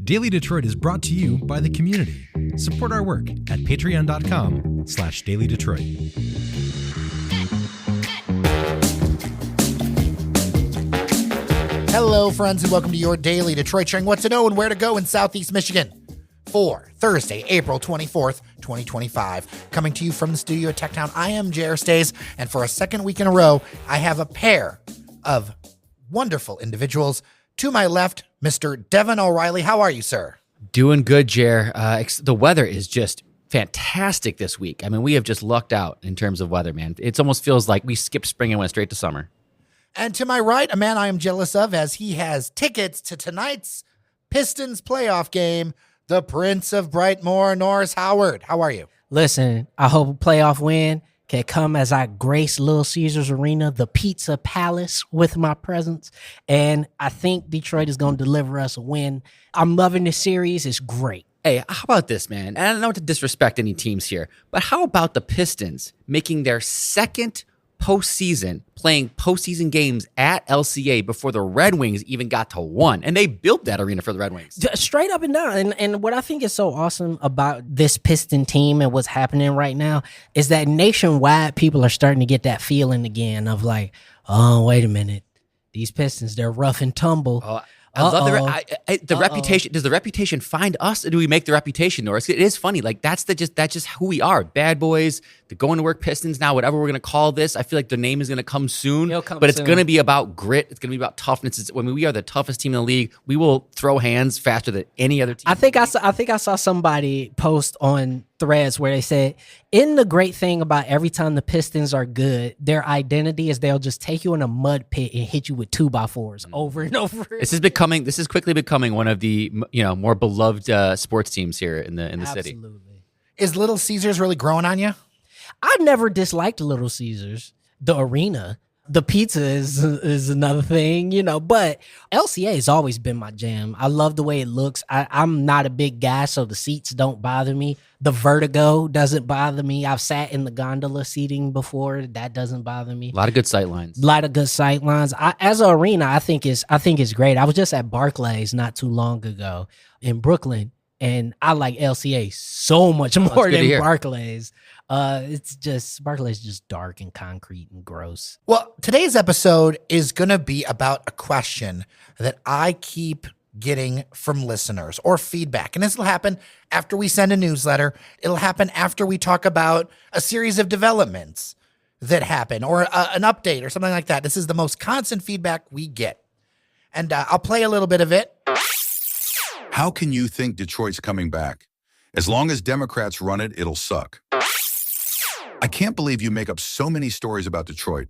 Daily Detroit is brought to you by the community. Support our work at patreon.com/dailydetroit. Hello, friends, and welcome to your Daily Detroit, sharing what to know and where to go in Southeast Michigan for Thursday, April 24th, 2025. Coming to you from the studio at Techtown, I am Jer Stays, and for a second week in a row, I have a pair of wonderful individuals. To my left, Mr. Devon O'Reilly. How are you, sir? Doing good, Jer. The weather is just fantastic this week. I mean, we have just lucked out in terms of weather, man. It almost feels like we skipped spring and went straight to summer. And to my right, a man I am jealous of as he has tickets to tonight's Pistons playoff game, the Prince of Brightmoor, Norris Howard. How are you? Listen, I hope a playoff win can come as I grace Little Caesars Arena, the Pizza Palace, with my presence. And I think Detroit is going to deliver us a win. I'm loving this series. It's great. Hey, how about this, man? And I don't know to disrespect any teams here, but how about the Pistons making their second postseason, playing postseason games at LCA before the Red Wings even got to one? And they built that arena for the Red Wings. Straight up and down. And what I think is so awesome about this Piston team and what's happening right now is that nationwide people are starting to get that feeling again of like, oh, wait a minute. These Pistons, they're rough and tumble. I love the reputation. Does the reputation find us, or do we make the reputation, Norris? It is funny. Like that's just who we are. Bad boys, the going to work Pistons now, whatever we're gonna call this. I feel like the name is gonna come soon. But it's gonna be about grit. It's gonna be about toughness. We are the toughest team in the league. We will throw hands faster than any other team. I think I saw somebody post on Threads where they said, in the great thing about every time the Pistons are good, their identity is they'll just take you in a mud pit and hit you with 2x4s over and over. This is quickly becoming one of the more beloved sports teams here in the city. Absolutely. Is Little Caesars really growing on you? I've never disliked Little Caesars. The arena, the pizza is another thing, but LCA has always been my jam. I love the way it looks. I'm not a big guy, so the seats don't bother me. The vertigo doesn't bother me. I've sat in the gondola seating before. That doesn't bother me. A lot of good sight lines. As an arena, I think it's great. I was just at Barclays not too long ago in Brooklyn, and I like LCA so much more than Barclays. Barclays is just dark and concrete and gross. Well, today's episode is going to be about a question that I keep getting from listeners or feedback. And this will happen after we send a newsletter. It'll happen after we talk about a series of developments that happen or an update or something like that. This is the most constant feedback we get. And I'll play a little bit of it. How can you think Detroit's coming back? As long as Democrats run it, it'll suck. I can't believe you make up so many stories about Detroit.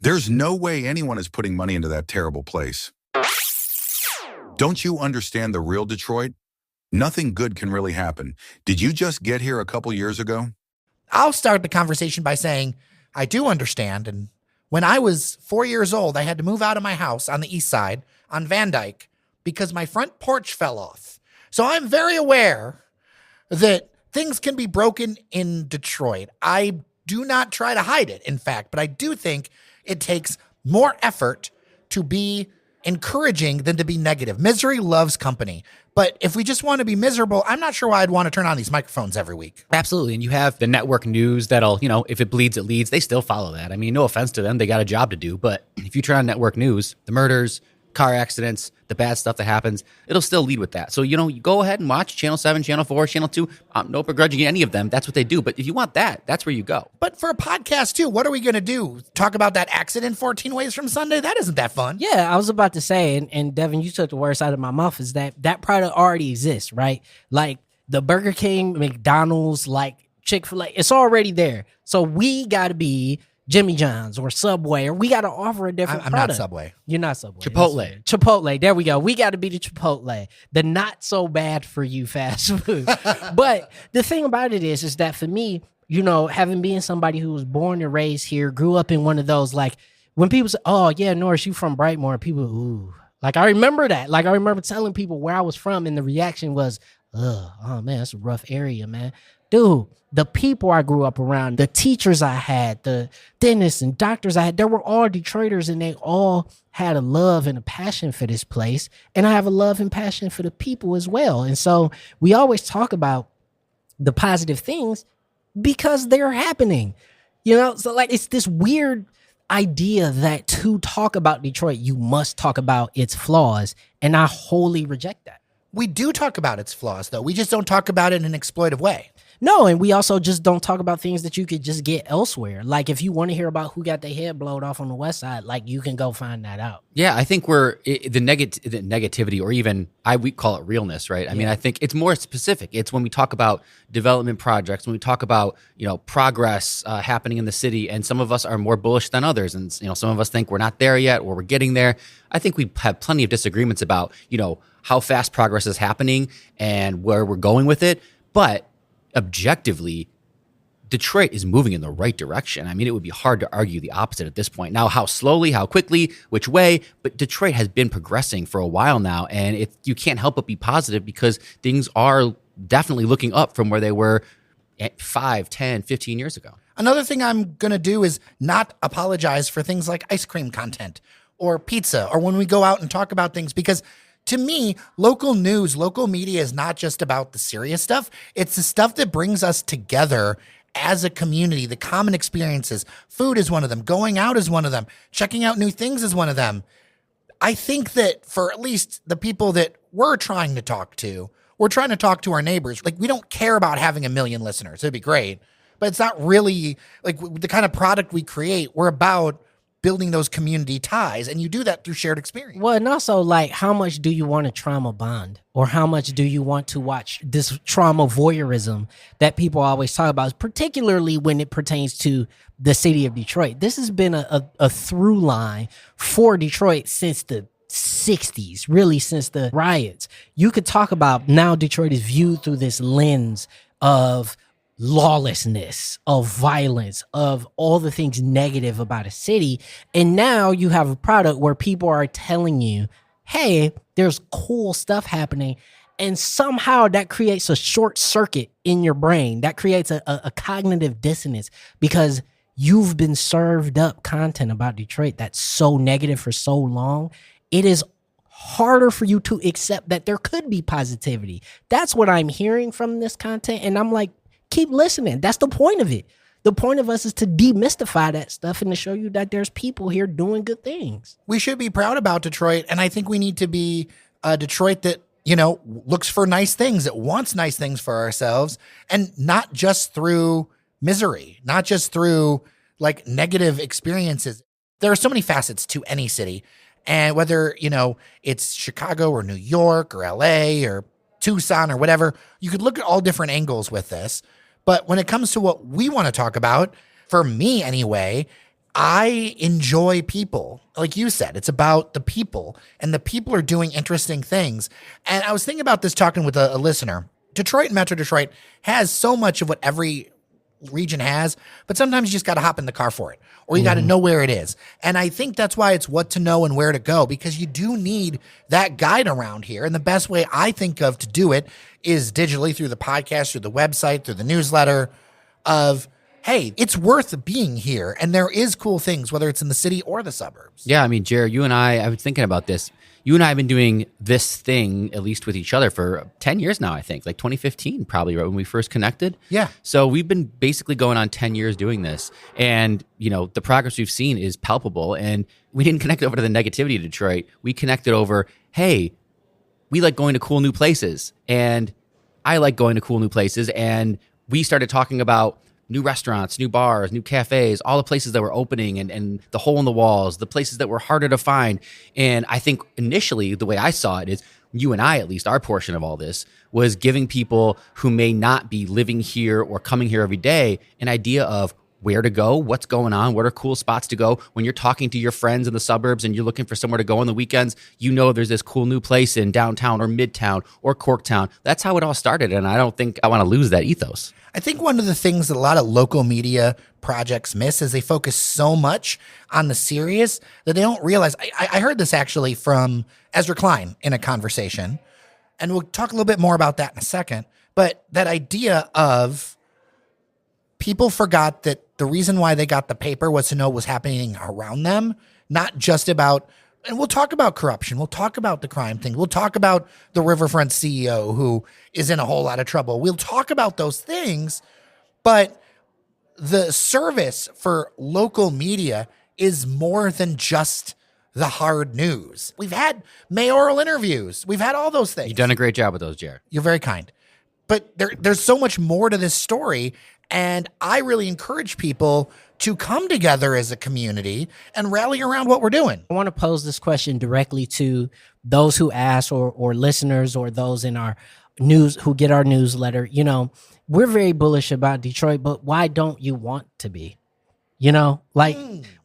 There's no way anyone is putting money into that terrible place. Don't you understand the real Detroit? Nothing good can really happen. Did you just get here a couple years ago? I'll start the conversation by saying I do understand. And when I was 4 years old, I had to move out of my house on the east side on Van Dyke because my front porch fell off. So I'm very aware that things can be broken in Detroit. I do not try to hide it, in fact, but I do think it takes more effort to be encouraging than to be negative. Misery loves company. But if we just want to be miserable, I'm not sure why I'd want to turn on these microphones every week. Absolutely. And you have the network news that'll, if it bleeds, it leads. They still follow that. I mean, no offense to them. They got a job to do. But if you turn on network news, the murders, car accidents, the bad stuff that happens, it'll still lead with that. So, you go ahead and watch Channel 7, Channel 4, Channel 2. No begrudging any of them. That's what they do. But if you want that, that's where you go. But for a podcast, too, what are we going to do? Talk about that accident 14 ways from Sunday? That isn't that fun. Yeah, I was about to say, and Devin, you took the words out of my mouth, is that product already exists, right? Like the Burger King, McDonald's, like Chick-fil-A, it's already there. So we got to be Jimmy John's or Subway, or we got to offer a different product. I'm not Subway. You're not Subway. Chipotle. There we go. We got to be the Chipotle, the not so bad for you fast food. But the thing about it is that for me, having been somebody who was born and raised here, grew up in one of those, like when people say, oh yeah, Norris, you from Brightmoor, and people, ooh, like I remember that. Like I remember telling people where I was from, and the reaction was, oh man, that's a rough area, man. dude, the people I grew up around, the teachers I had, the dentists and doctors I had, they were all Detroiters, and they all had a love and a passion for this place. And I have a love and passion for the people as well. And so we always talk about the positive things because they're happening, So like, it's this weird idea that to talk about Detroit, you must talk about its flaws. And I wholly reject that. We do talk about its flaws, though. We just don't talk about it in an exploitive way. No, and we also just don't talk about things that you could just get elsewhere. Like, if you want to hear about who got their head blown off on the west side, like, you can go find that out. Yeah, I think the negativity, or even we call it realness, right? I mean, I think it's more specific. It's when we talk about development projects, when we talk about progress happening in the city, and some of us are more bullish than others, and some of us think we're not there yet, or we're getting there. I think we have plenty of disagreements about how fast progress is happening and where we're going with it, but objectively, Detroit is moving in the right direction. I mean, it would be hard to argue the opposite at this point. Now, how slowly, how quickly, which way, but Detroit has been progressing for a while now, and you can't help but be positive because things are definitely looking up from where they were 5, 10, 15 years ago. Another thing I'm going to do is not apologize for things like ice cream content or pizza, or when we go out and talk about things, because to me, local news, local media is not just about the serious stuff. It's the stuff that brings us together as a community, the common experiences. Food is one of them. Going out is one of them. Checking out new things is one of them. I think that for at least the people that we're trying to talk to, we're trying to talk to our neighbors. Like, we don't care about having 1 million listeners. It'd be great. But it's not really like the kind of product we create. We're about building those community ties, and you do that through shared experience. Well, and also, like, how much do you want to trauma bond, or how much do you want to watch this trauma voyeurism that people always talk about, particularly when it pertains to the city of Detroit? This has been a through line for Detroit since the 60s, really since the riots. You could talk about now Detroit is viewed through this lens of lawlessness, of violence, of all the things negative about a city. And now you have a product where people are telling you, hey, there's cool stuff happening. And somehow that creates a short circuit in your brain. That creates a cognitive dissonance because you've been served up content about Detroit that's so negative for so long. It is harder for you to accept that there could be positivity. That's what I'm hearing from this content. And I'm like, keep listening. That's the point of it. The point of us is to demystify that stuff and to show you that there's people here doing good things. We should be proud about Detroit, and I think we need to be a Detroit that, looks for nice things, that wants nice things for ourselves, and not just through misery, not just through like negative experiences. There are so many facets to any city, and whether, it's Chicago or New York or LA or Tucson or whatever, you could look at all different angles with this. But when it comes to what we want to talk about, for me anyway, I enjoy people. Like you said, it's about the people, and the people are doing interesting things. And I was thinking about this talking with a listener. Detroit and Metro Detroit has so much of what every region has, but sometimes you just got to hop in the car for it, or you got to know where it is. And I think that's why it's what to know and where to go, because you do need that guide around here. And the best way I think of to do it is digitally, through the podcast, through the website, through the newsletter of, hey, it's worth being here. And there is cool things, whether it's in the city or the suburbs. Yeah, I mean, Jer, you and I was thinking about this. You and I have been doing this thing, at least with each other, for 10 years now, I think, like 2015, probably, right, when we first connected. Yeah. So we've been basically going on 10 years doing this. And, the progress we've seen is palpable. And we didn't connect over to the negativity of Detroit. We connected over, hey, we like going to cool new places. And I like going to cool new places. And we started talking about new restaurants, new bars, new cafes, all the places that were opening, and the hole in the walls, the places that were harder to find. And I think initially the way I saw it is, you and I, at least our portion of all this, was giving people who may not be living here or coming here every day an idea of where to go, what's going on, what are cool spots to go. When you're talking to your friends in the suburbs and you're looking for somewhere to go on the weekends, there's this cool new place in downtown or midtown or Corktown. That's how it all started. And I don't think I want to lose that ethos. I think one of the things that a lot of local media projects miss is they focus so much on the serious that they don't realize. I heard this actually from Ezra Klein in a conversation, and we'll talk a little bit more about that in a second. But that idea of people forgot that the reason why they got the paper was to know what was happening around them, not just about, and we'll talk about corruption. We'll talk about the crime thing. We'll talk about the Riverfront CEO who is in a whole lot of trouble. We'll talk about those things, but the service for local media is more than just the hard news. We've had mayoral interviews. We've had all those things. You've done a great job with those, Jer. You're very kind. But there's so much more to this story, and I really encourage people to come together as a community and rally around what we're doing. I want to pose this question directly to those who ask or listeners or those in our news who get our newsletter. You know, we're very bullish about Detroit, but why don't you want to be? You know, like,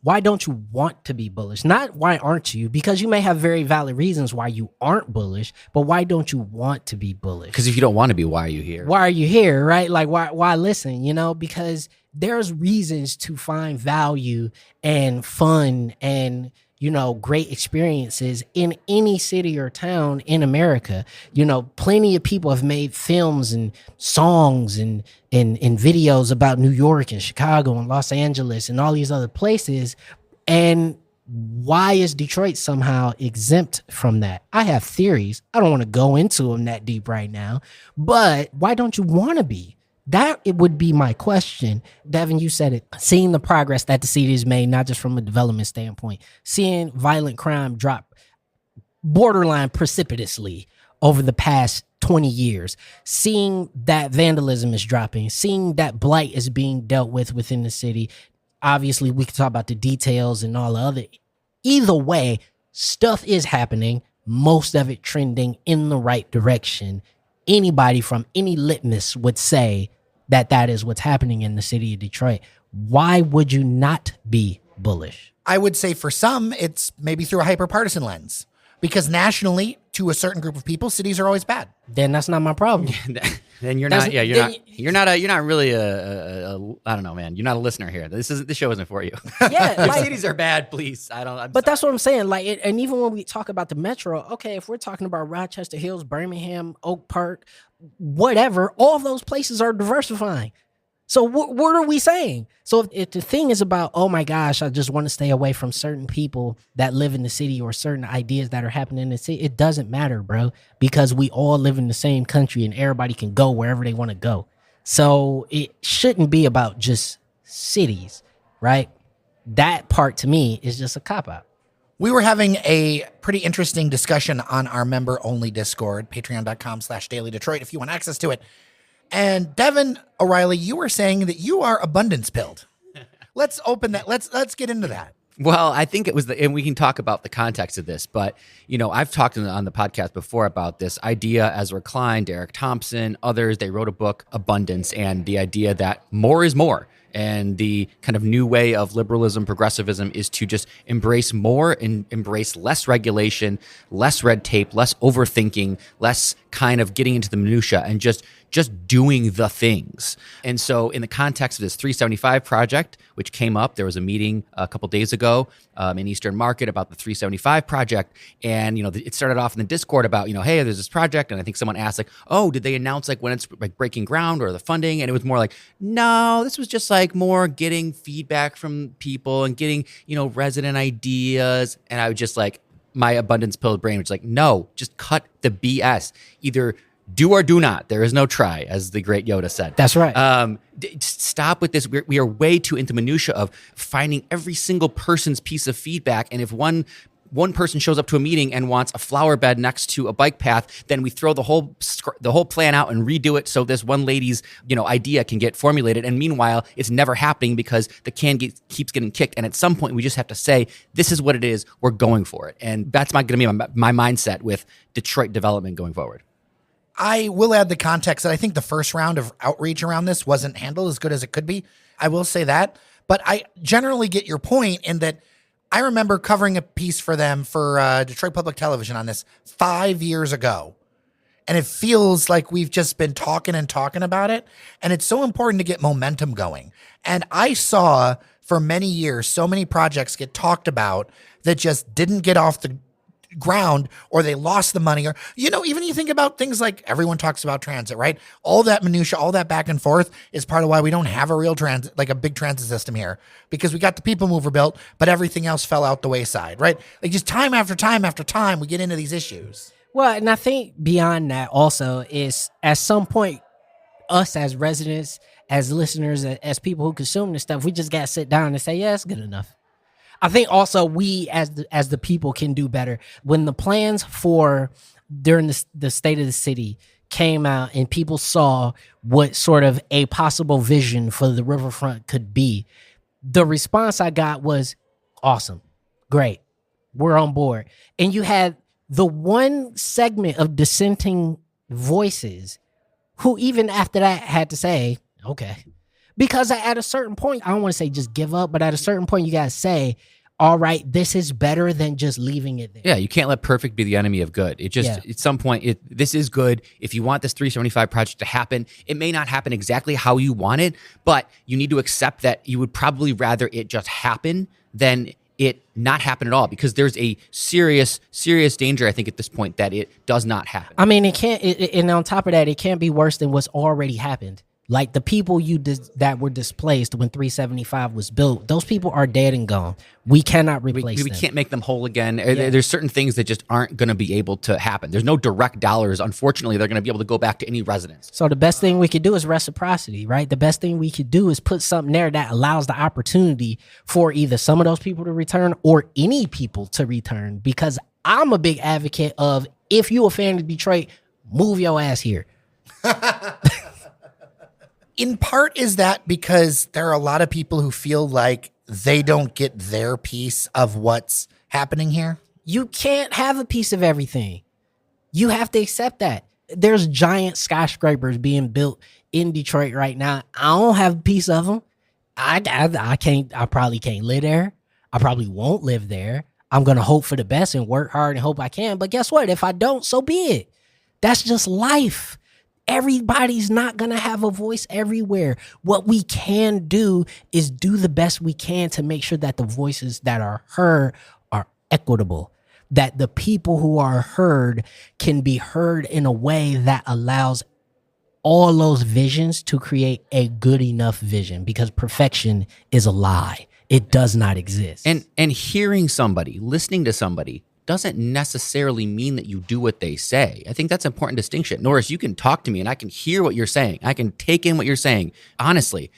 why don't you want to be bullish? Not why aren't you? Because you may have very valid reasons why you aren't bullish, but why don't you want to be bullish? Because if you don't want to be, why are you here? Why are you here, right? Like, why listen, you know? Because there's reasons to find value and fun and, you know, great experiences in any city or town in America. You know, plenty of people have made films and songs and videos about New York and Chicago and Los Angeles and all these other places. And why is Detroit somehow exempt from that? I have theories. I don't want to go into them that deep right now, but why don't you want to be? That it would be my question. Devon, you said it. Seeing the progress that the city has made, not just from a development standpoint, seeing violent crime drop borderline precipitously over the past 20 years, seeing that vandalism is dropping, seeing that blight is being dealt with within the city. Obviously, we can talk about the details and all the other. Either way, stuff is happening, most of it trending in the right direction. Anybody from any litmus would say that is what's happening in the city of Detroit. Why would you not be bullish? I would say for some, it's maybe through a hyper-partisan lens. Because nationally, to a certain group of people, cities are always bad. Then that's not my problem. Then you're not. Yeah, you're not really a. I don't know, man. You're not a listener here. This show isn't for you. Yeah, If like, cities are bad, please. I'm but that's what I'm saying. Like, and even when we talk about the metro, okay, if we're talking about Rochester Hills, Birmingham, Oak Park, whatever, all of those places are diversifying. So what are we saying? So if the thing is about, oh my gosh, I just want to stay away from certain people that live in the city or certain ideas that are happening in the city, it doesn't matter, bro, because we all live in the same country and everybody can go wherever they want to go. So it shouldn't be about just cities, right? That part to me is just a cop-out. We were having a pretty interesting discussion on our member-only Discord, patreon.com/dailydetroit, if you want access to it. And Devon O'Reilly, you were saying that you are abundance pilled. Let's open that. Let's get into that. Well, I think it was and we can talk about the context of this, but, you know, I've talked on the podcast before about this idea. Ezra Klein, Derek Thompson, others, they wrote a book, Abundance, and the idea that more is more. And the kind of new way of liberalism, progressivism is to just embrace more and embrace less regulation, less red tape, less overthinking, less kind of getting into the minutia and just doing the things. And so in the context of this 375 project, which came up, there was a meeting a couple days ago in Eastern Market about the 375 project. And, you know, it started off in the Discord about, you know, hey, there's this project. And I think someone asked like, oh, did they announce like when it's like breaking ground or the funding? And it was more like, no, this was just like more getting feedback from people and getting, you know, resident ideas. And I was just like, my abundance pilled brain was like, no, just cut the BS. Either do or do not. There is no try, as the great Yoda said. That's right. Stop with this. We are way too into minutia of finding every single person's piece of feedback. And if one person shows up to a meeting and wants a flower bed next to a bike path, then we throw the whole plan out and redo it so this one lady's, you know, idea can get formulated. And meanwhile, it's never happening because the can keeps getting kicked. And at some point, we just have to say, this is what it is. We're going for it. And that's going to be my mindset with Detroit development going forward. I will add the context that I think the first round of outreach around this wasn't handled as good as it could be. I will say that. But I generally get your point in that I remember covering a piece for them for Detroit Public Television on this 5 years ago. And it feels like we've just been talking about it. And it's so important to get momentum going. And I saw for many years so many projects get talked about that just didn't get off the ground, or they lost the money, or, even you think about things like everyone talks about transit, right? All that minutia, all that back and forth is part of why we don't have a real transit, like a big transit system here, because we got the people mover built, but everything else fell out the wayside, right? Like just time after time after time, we get into these issues. Well, and I think beyond that also is at some point, us as residents, as listeners, as people who consume this stuff, we just got to sit down and say, yeah, it's good enough. I think also we as the people can do better. When the plans for during the state of the city came out and people saw what sort of a possible vision for the riverfront could be, the response I got was awesome, great, we're on board. And you had the one segment of dissenting voices who even after that had to say, okay. Because at a certain point, I don't want to say just give up, but at a certain point, you got to say, all right, this is better than just leaving it there. Yeah, you can't let perfect be the enemy of good. It just, at some point, this is good. If you want this 375 project to happen, it may not happen exactly how you want it, but you need to accept that you would probably rather it just happen than it not happen at all, because there's a serious danger, I think, at this point that it does not happen. I mean, it can't, and on top of that, it can't be worse than what's already happened. Like the people that were displaced when 375 was built, those people are dead and gone. We cannot replace them. We can't make them whole again. Yeah. There's certain things that just aren't going to be able to happen. There's no direct dollars. Unfortunately, they're going to be able to go back to any residents. So the best thing we could do is reciprocity, right? The best thing we could do is put something there that allows the opportunity for either some of those people to return or any people to return. Because I'm a big advocate of, if you a fan of Detroit, move your ass here. In part, is that because there are a lot of people who feel like they don't get their piece of what's happening here? You can't have a piece of everything. You have to accept that. There's giant skyscrapers being built in Detroit right now. I don't have a piece of them. I probably can't live there. I probably won't live there. I'm going to hope for the best and work hard and hope I can. But guess what? If I don't, so be it. That's just life. Everybody's not going to have a voice everywhere. What we can do is do the best we can to make sure that the voices that are heard are equitable, that the people who are heard can be heard in a way that allows all those visions to create a good enough vision, because perfection is a lie. It does not exist. And hearing somebody, listening to somebody, doesn't necessarily mean that you do what they say. I think that's an important distinction. Norris, you can talk to me and I can hear what you're saying. I can take in what you're saying, honestly.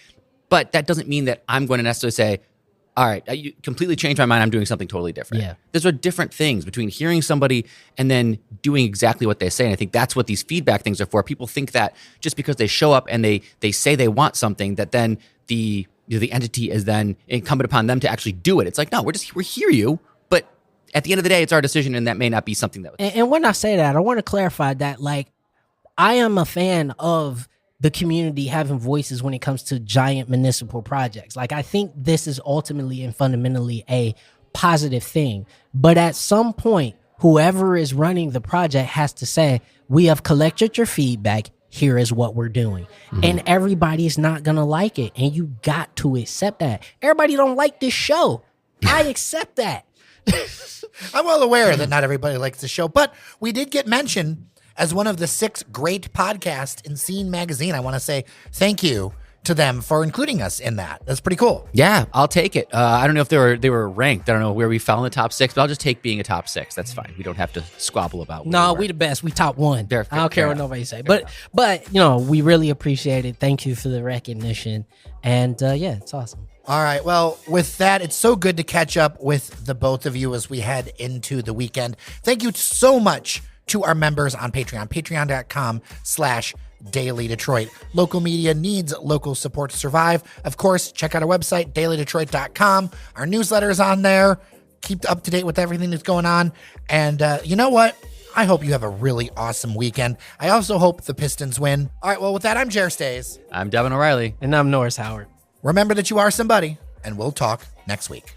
But that doesn't mean that I'm going to necessarily say, all right, you completely changed my mind, I'm doing something totally different. Yeah. Those are different things between hearing somebody and then doing exactly what they say. And I think that's what these feedback things are for. People think that just because they show up and they say they want something, that then the entity is then incumbent upon them to actually do it. It's like, no, we hear you, but at the end of the day, it's our decision, and that may not be something that... And when I say that, I want to clarify that, like, I am a fan of the community having voices when it comes to giant municipal projects. Like, I think this is ultimately and fundamentally a positive thing. But at some point, whoever is running the project has to say, we have collected your feedback, here is what we're doing. Mm-hmm. And everybody's not going to like it, and you got to accept that. Everybody don't like this show. I accept that. I'm well aware that not everybody likes the show, but we did get mentioned as one of the 6 great podcasts in Scene Magazine. I want to say thank you to them for including us in that. That's pretty cool. Yeah, I'll take it. I don't know if they were ranked. I don't know where we fell in the top 6, but I'll just take being a top 6. That's fine. We don't have to squabble about it. No, we the best. We top 1. I don't care what nobody say. But we really appreciate it. Thank you for the recognition. And yeah, it's awesome. All right. Well, with that, it's so good to catch up with the both of you as we head into the weekend. Thank you so much to our members on Patreon, patreon.com/Daily Detroit. Local media needs local support to survive. Of course, check out our website, dailydetroit.com. Our newsletter is on there. Keep up to date with everything that's going on. And you know what? I hope you have a really awesome weekend. I also hope the Pistons win. All right. Well, with that, I'm Jer Stays. I'm Devon O'Reilly. And I'm Norris Howard. Remember that you are somebody, and we'll talk next week.